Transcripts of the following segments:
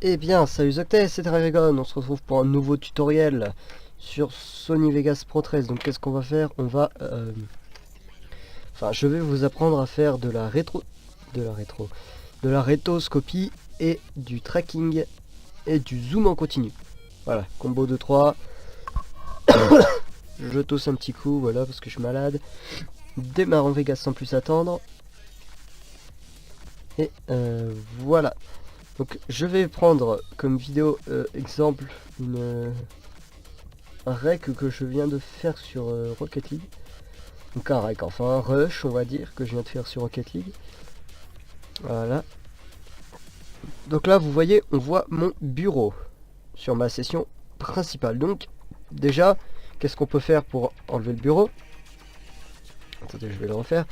Eh bien, salut Zoctes, c'est Dragon, on se retrouve pour un nouveau tutoriel sur Sony Vegas Pro 13. Donc qu'est-ce qu'on va faire? On va... Enfin, je vais vous apprendre à faire de la rétroscopie et du tracking et du zoom en continu. Voilà, combo de 3. Je tousse un petit coup, voilà, parce que je suis malade. Démarre en Vegas sans plus attendre. Et voilà. Donc je vais prendre comme vidéo exemple un rec que je viens de faire sur Rocket League. Donc un rec, enfin un rush on va dire que je viens de faire sur Rocket League. Voilà. Donc là vous voyez, on voit mon bureau sur ma session principale. Donc déjà, qu'est-ce qu'on peut faire pour enlever le bureau? Attendez, je vais le refaire.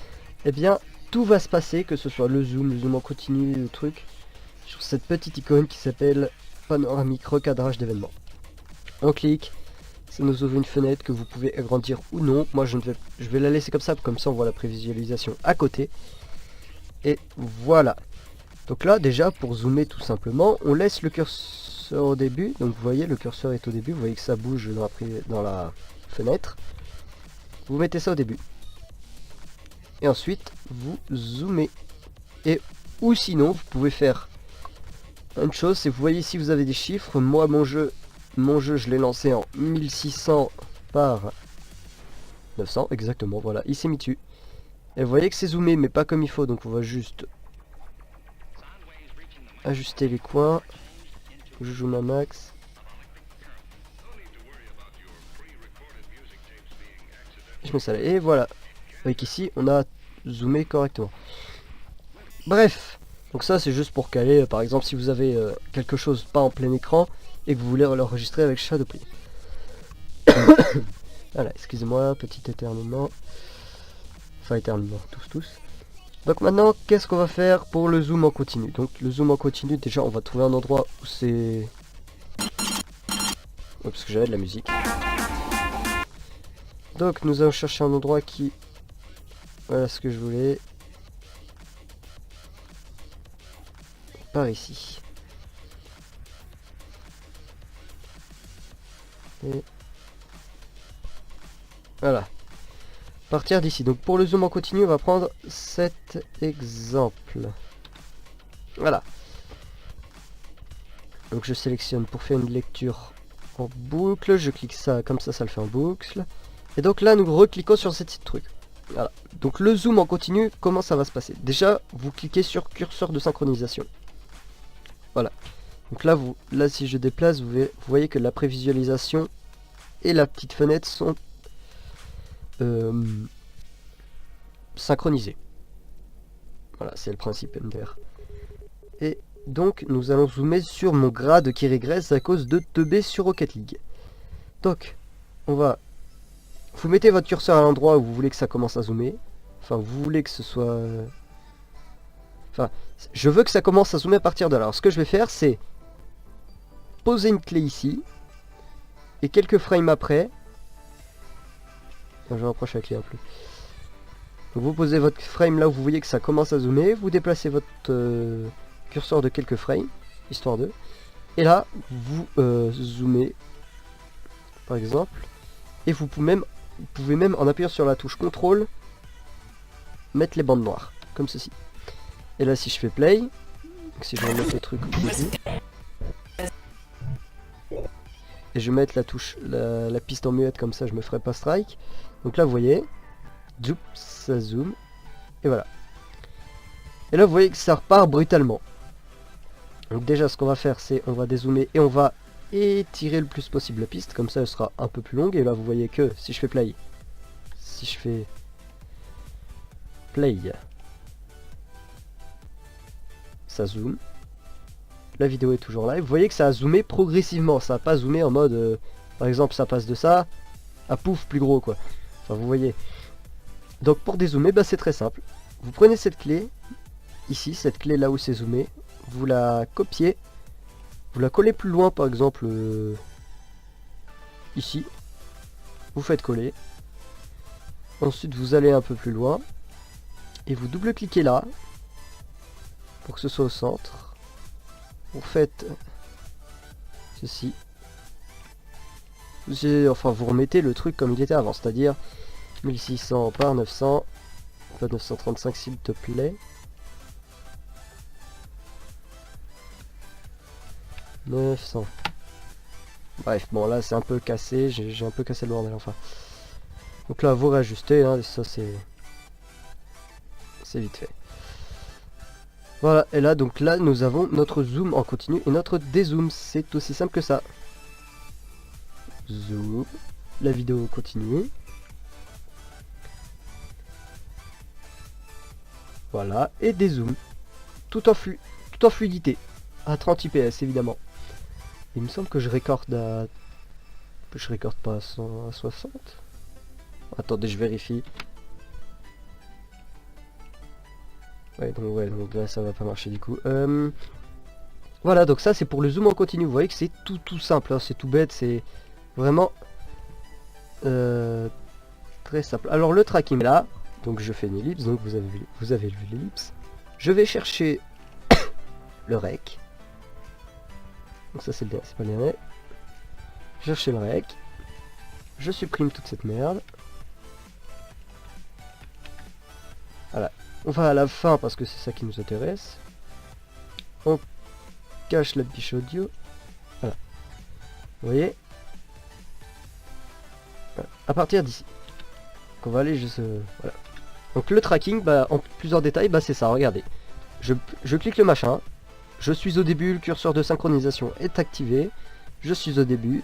Eh bien, tout va se passer, que ce soit le zoom en continu, le truc, sur cette petite icône qui s'appelle panoramique recadrage d'événements. On clique, ça nous ouvre une fenêtre que vous pouvez agrandir ou non. Moi je vais la laisser comme ça on voit la prévisualisation à côté. Et voilà. Donc là déjà pour zoomer tout simplement, on laisse le curseur au début. Donc vous voyez le curseur est au début, vous voyez que ça bouge dans la fenêtre. Vous mettez ça au début. Et ensuite vous zoomez. Et ou sinon vous pouvez faire une chose, c'est vous voyez ici vous avez des chiffres. Moi mon jeu je l'ai lancé en 1600 par 900 exactement, voilà, il s'est mis dessus. Et vous voyez que c'est zoomé mais pas comme il faut, donc on va juste ajuster les coins. Je zoome un max. Je mets ça là, et voilà. Vous voyez qu'ici on a zoomé correctement. Bref, donc ça c'est juste pour caler, par exemple si vous avez quelque chose pas en plein écran et que vous voulez l'enregistrer avec Shadowplay. Voilà, excusez-moi, petit éternuement. Enfin éternuement, tous. Donc maintenant, qu'est-ce qu'on va faire pour le zoom en continu? Donc le zoom en continu, déjà on va trouver un endroit où c'est... Oh, parce que j'avais de la musique. Donc nous allons chercher un endroit qui... Voilà ce que je voulais. Par ici. Et... Voilà. Partir d'ici. Donc pour le zoom en continu, on va prendre cet exemple. Voilà. Donc je sélectionne pour faire une lecture en boucle. Je clique ça, comme ça le fait en boucle. Et donc là, nous recliquons sur ce petit truc. Voilà. Donc le zoom en continu, comment ça va se passer? Déjà, vous cliquez sur curseur de synchronisation. Voilà. Donc là, si je déplace, vous voyez que la prévisualisation et la petite fenêtre sont synchronisées. Voilà, c'est le principe MDR. Et donc, nous allons zoomer sur mon grade qui régresse à cause de 2B sur Rocket League. Donc, vous mettez votre curseur à l'endroit où vous voulez que ça commence à zoomer. Enfin, vous voulez que ce soit... Enfin, je veux que ça commence à zoomer à partir de là. Alors, ce que je vais faire, c'est poser une clé ici. Et quelques frames après... Je rapproche la clé un peu. Donc, vous posez votre frame là où vous voyez que ça commence à zoomer. Vous déplacez votre curseur de quelques frames, histoire de... Et là, vous zoomez, par exemple. Et vous pouvez même, en appuyant sur la touche CTRL, mettre les bandes noires, comme ceci. Et là, si je fais play, donc si je remets le truc au début, et je vais mettre la touche, la piste en muette, comme ça je me ferai pas strike. Donc là, vous voyez, ça zoome, et voilà. Et là, vous voyez que ça repart brutalement. Donc déjà, ce qu'on va faire, c'est on va dézoomer et on va étirer le plus possible la piste, comme ça elle sera un peu plus longue. Et là, vous voyez que si je fais play, ça zoome. La vidéo est toujours là. Et vous voyez que ça a zoomé progressivement. Ça n'a pas zoomé en mode, par exemple, ça passe de ça à pouf, plus gros quoi. Enfin, vous voyez. Donc pour dézoomer, bah, c'est très simple. Vous prenez cette clé, ici, cette clé là où c'est zoomé, vous la copiez, vous la collez plus loin, par exemple, ici. Vous faites coller. Ensuite, vous allez un peu plus loin. Et vous double-cliquez là, pour que ce soit au centre. Vous faites ceci. Enfin, vous remettez le truc comme il était avant, c'est-à-dire 1600 par 900, pas 935 s'il te plaît. 900. Bref, bon là c'est un peu cassé, j'ai un peu cassé le bordel enfin. Donc là vous réajustez, hein, ça c'est vite fait. Voilà, et là donc là nous avons notre zoom en continu et notre dézoom, c'est aussi simple que ça. Zoom, la vidéo continue. Voilà, et dézoom, tout en fluidité, à 30 IPS évidemment. Il me semble que je recorde à... Je recorde pas à 60. Attendez, je vérifie. Ouais, donc là ça va pas marcher du coup. Voilà, donc ça c'est pour le zoom en continu. Vous voyez que c'est tout simple, hein, c'est tout bête, c'est vraiment très simple. Alors le tracking là, donc je fais une ellipse, donc vous avez vu l'ellipse. Je vais chercher le rec. Donc ça c'est pas le dernier. Je cherche le rec. Je supprime toute cette merde. Voilà. On va à la fin parce que c'est ça qui nous intéresse. On cache la biche audio. Voilà. Vous voyez? Voilà. À partir d'ici. On va aller juste... voilà. Donc le tracking, bah, en plusieurs détails, bah, c'est ça, regardez. Je clique le machin. Je suis au début, le curseur de synchronisation est activé. Je suis au début.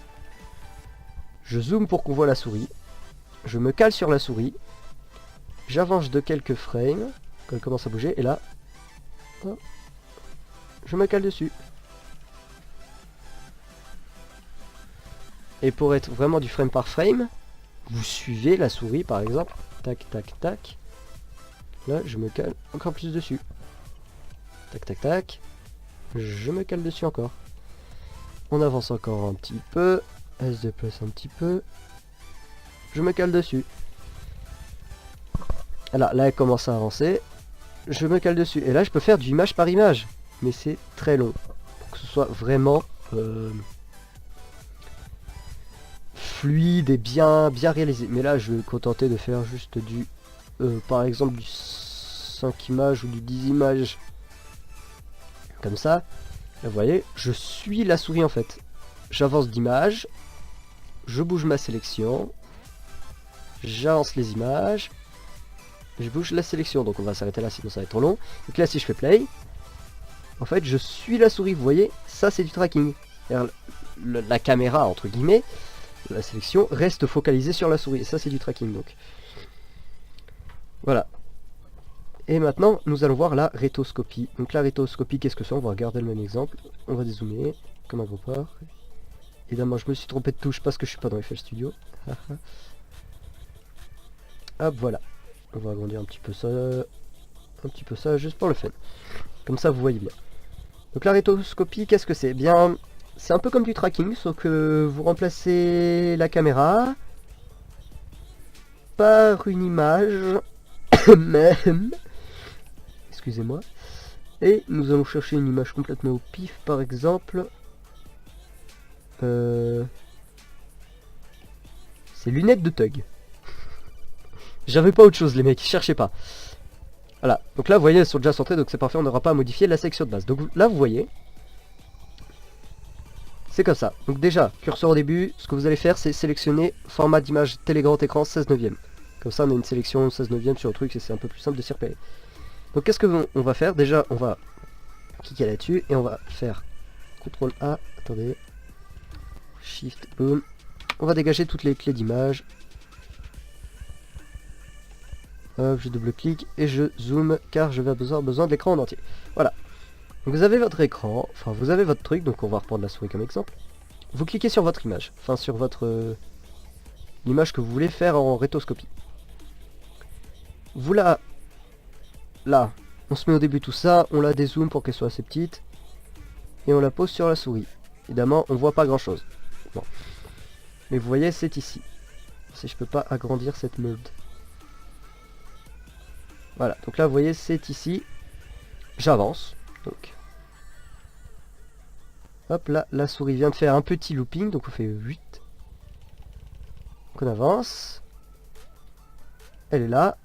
Je zoome pour qu'on voit la souris. Je me cale sur la souris. J'avance de quelques frames. Quand elle commence à bouger. Et là, hop, je me cale dessus. Et pour être vraiment du frame par frame, vous suivez la souris par exemple. Tac, tac, tac. Là, je me cale encore plus dessus. Tac, tac, tac. Je me cale dessus encore. On avance encore un petit peu. Elle se déplace un petit peu. Je me cale dessus. Là, elle commence à avancer. Je me cale dessus. Et là, je peux faire du image par image. Mais c'est très long. Pour que ce soit vraiment fluide et bien réalisé. Mais là, je vais me contenter de faire juste du... par exemple, du 5 images ou du 10 images. Comme ça. Là, vous voyez, je suis la souris en fait. J'avance d'image. Je bouge ma sélection. J'avance les images. Je bouge la sélection. Donc on va s'arrêter là sinon ça va être trop long. Donc là si je fais play. En fait je suis la souris. Vous voyez. Ça c'est du tracking. La caméra entre guillemets. La sélection reste focalisée sur la souris. Et ça c'est du tracking donc. Voilà. Et maintenant nous allons voir la rétoscopie. Donc la rétoscopie qu'est-ce que c'est? On va regarder le même exemple. On va dézoomer. Comme un gros porc. Évidemment je me suis trompé de touche parce que je suis pas dans FL Studio. Hop voilà. On va agrandir un petit peu ça juste pour le fun. Comme ça vous voyez bien. Donc la rétoscopie qu'est-ce que c'est? Eh bien c'est un peu comme du tracking sauf que vous remplacez la caméra par une image même. Excusez-moi. Et nous allons chercher une image complètement au pif par exemple. C'est lunettes de Tug. J'avais pas autre chose les mecs, cherchez pas. Voilà, donc là vous voyez elles sont déjà centrées donc c'est parfait, on n'aura pas à modifier la sélection de base. Donc là vous voyez, c'est comme ça. Donc déjà, curseur au début, ce que vous allez faire c'est sélectionner format d'image télé grand écran 16 neuvième. Comme ça on a une sélection 16 neuvième sur le truc et c'est un peu plus simple de s'y repérer. Donc qu'est-ce que on va faire? Déjà on va cliquer là-dessus et on va faire CTRL A, attendez, Shift, boom. On va dégager toutes les clés d'image. Hop, je double-clique et je zoome car je vais avoir besoin de l'écran en entier. Voilà. Donc vous avez votre écran, enfin vous avez votre truc, donc on va reprendre la souris comme exemple. Vous cliquez sur votre image, enfin sur votre l'image que vous voulez faire en rétoscopie. Vous là, on se met au début tout ça, on la dézoome pour qu'elle soit assez petite et on la pose sur la souris. Évidemment, on voit pas grand chose. Bon. Mais vous voyez, c'est ici. Si je peux pas agrandir cette mode. Voilà, donc là vous voyez c'est ici. J'avance. Donc. Hop là, la souris vient de faire un petit looping, donc on fait 8. Donc on avance. Elle est là.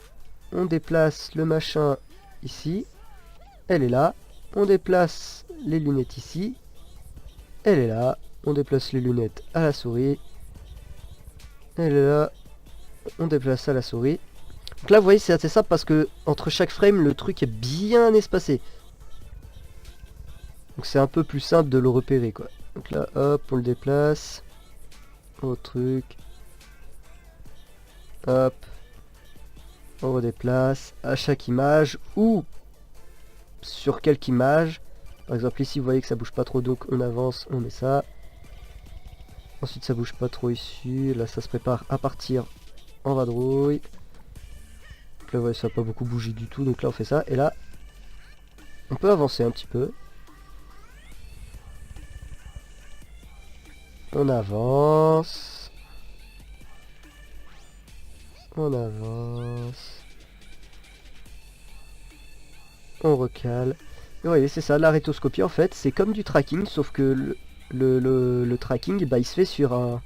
On déplace le machin ici. Elle est là. On déplace les lunettes ici. Elle est là. On déplace les lunettes à la souris. Elle est là. On déplace à la souris. Donc là vous voyez c'est assez simple parce que entre chaque frame le truc est bien espacé. Donc c'est un peu plus simple de le repérer quoi. Donc là hop on le déplace. Au truc. Hop. On redéplace à chaque image ou sur quelques images. Par exemple ici vous voyez que ça bouge pas trop donc on avance, on met ça. Ensuite ça bouge pas trop ici, là ça se prépare à partir en vadrouille. Donc là vous voyez ça n'a pas beaucoup bougé du tout donc là on fait ça et là on peut avancer un petit peu. On avance. On avance. On recale. Et vous voyez c'est ça, la rétoscopie en fait c'est comme du tracking sauf que le tracking bah, il se fait sur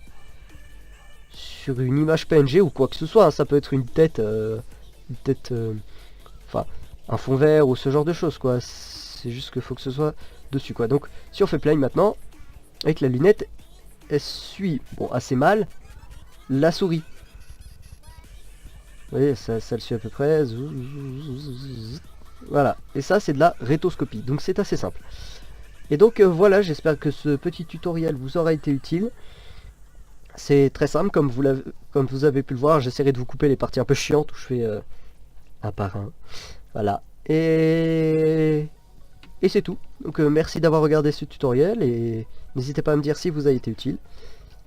une image PNG ou quoi que ce soit, hein. Ça peut être une tête, enfin un fond vert ou ce genre de choses quoi, c'est juste qu'il faut que ce soit dessus quoi. Donc si on fait play maintenant, avec la lunette, elle suit, bon assez mal, la souris. Vous voyez, ça le suit à peu près. Voilà, et ça c'est de la rétoscopie, donc c'est assez simple. Et donc voilà, j'espère que ce petit tutoriel vous aura été utile. C'est très simple, comme vous avez pu le voir, j'essaierai de vous couper les parties un peu chiantes où je fais un par un. Voilà, et c'est tout. Donc merci d'avoir regardé ce tutoriel, et n'hésitez pas à me dire si vous a été utile.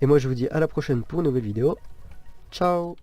Et moi je vous dis à la prochaine pour une nouvelle vidéo. Ciao!